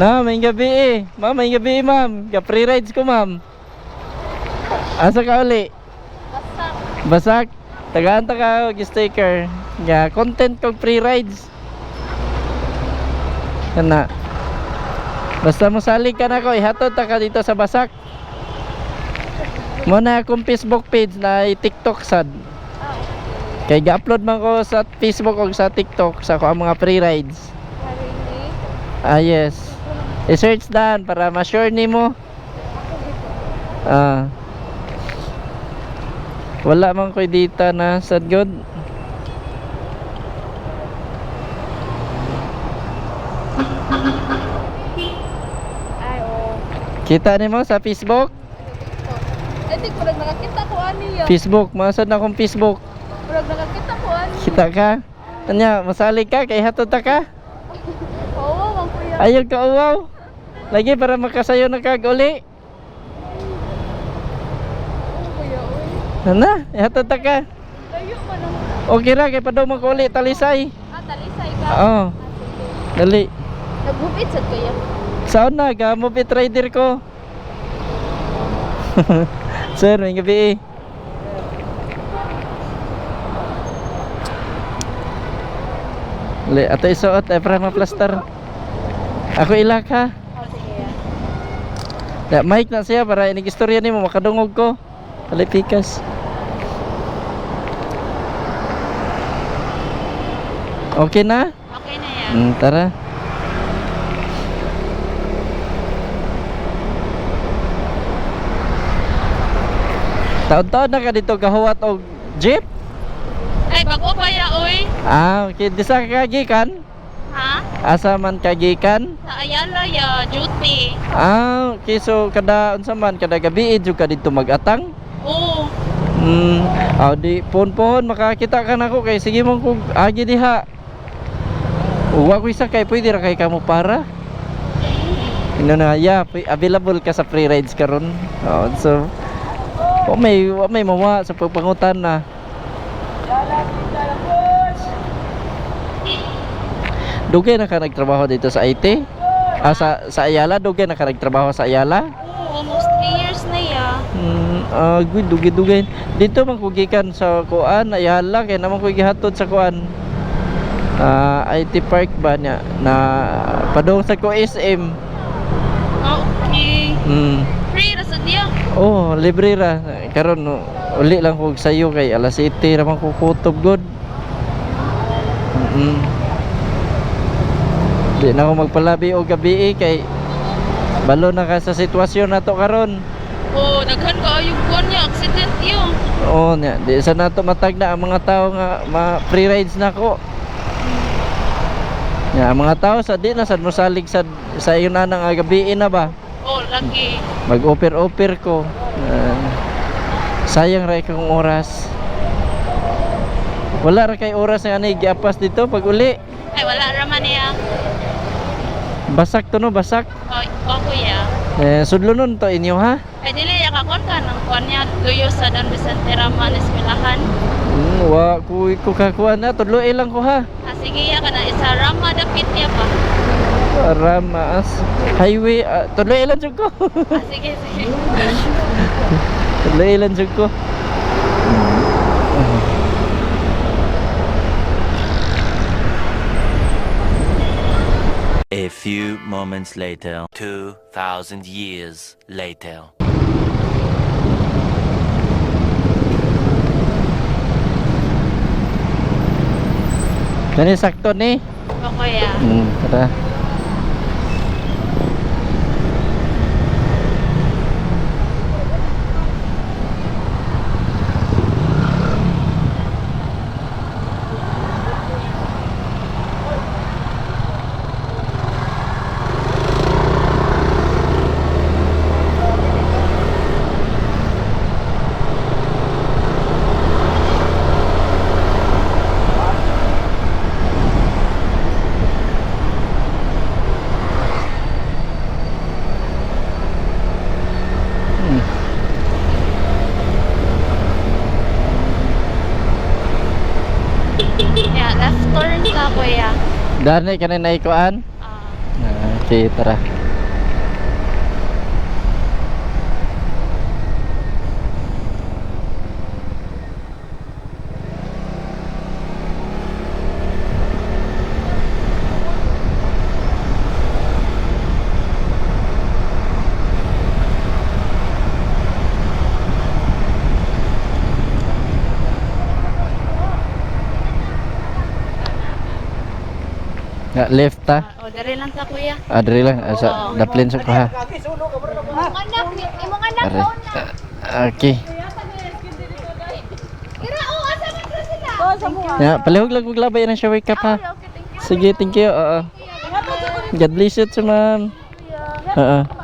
Na, may gabi eh. Ma'am, may gabi eh, ma'am. Free rides ko, ma'am. Asa ka uli? Basak. Basak. Tagaan-ta ka, sticker. Content kong free rides. Yan na. Basta masalig ka na ko, ihatod ta ka dito sa Basak. Muna akong Facebook page na TikTok sad. Kaya ga-upload man ko sa Facebook o sa TikTok sa ko ang mga free rides. Really? Yes. I-search daan para ma-sure nimo. Wala man ko'y data na sad good. Ay, oh. Kita nimo sa Facebook? Hindi ko lang nakakita ko ani ya. Facebook, masad na akong Facebook. Kurang nakakita ko ani. Kita ka? Anya, masalig ka kay hatod ta ka? Oo, mang kuya. Ayaw ka uwaw. Lagi para makasayo na kag uli. Oo, kuya, uy. Ana, hatod ta ka. Layo man ang... Okay ra kay padaw man ko uli talisay. Talisay ka. Oo. Sige. Dali. Nagbubit sad kaya. Saan na ga mo rider ko? Sir, may gabi eh. Le, ato isuot ay para ma-plaster. Ako ilak ha. Oh, sige. Ya, mic na siya para inig istorya nimo makadungog ko. Dali pikas. Okay na? Okay na yan. Tara. Taon-taon na ka dito gahuwat og jeep? Ay, bago pa ya, uy. Okay. Di sa kagikan? Ha? Asa man kagikan? Sa Ayala ya, duty. Okay. So, kada, unsa man, kada gabi, jud ka dito mag-atang? Oo. Di, pohon-pohon, makakita ka na ko. Kay, sige mong kung agi diha. Uwa ko isa kay, pwede ra kay kamo para? Na, available ka sa free rides karon. So, may mawa sa pagpangutan na. Dugay na ka nagtrabaho dito sa IT? Sa Ayala, dugay na ka nagtrabaho sa Ayala? Oo, almost 3 years na ya. Good, dugay. Dito man kugikan sa kuan, Ayala, kaya naman ko gihatod sa kuan. IT Park ba niya na padong sa ko SM. Okay. Free ra sa diya. Oh, libre ra. Karon uli lang ko sayo kay alas 7 ra man ko kutob god. Di na ako magpalabi o gabi kay balo na ka sa sitwasyon nato karon. Oh, daghan ka ayog kuan niya, accident yo. Oo niya, di sa nato matag na ang mga tao nga free rides na ko. Ya, ang mga tao sa di na sad mosalig sa iyo na nang gabi na ba? Oh, lagi. Mag-offer ko. Sayang ra kong oras. Wala ra kay oras nga ani giapas dito pag uli. Ay, wala ra man niya. Basak to no, basak. Oh, kuya. Sudlonon to inyo ha? Ay, dili ya kakon ka ng kuan niya, luyo sa Don Vicente Raman Eskwelahan. Wa ko kakuha na, tudloy lang ko ha. Sige ya kana isa Rama dapit niya pa. Ramas highway, tudloy lang jud ko. Sige. Tudloy lang jud ko. A few moments later, 2,000 years later. Kani sakto ni. Okay ya. Tara. Ya, left turn ka kuya. Dani kanay naikuan. Ah. Okay, tara. Left ta. O, dari lang ta kuya. Diri lang. Sa daplin sa ko ha. Imong anak, imong anak Are. Okay. Ira, oh, asa man ra sila? Ya, palihog lang kog labay na siya wake up ha. Okay, thank you. Sige, thank you. Oo. God bless you, ma'am. Oo.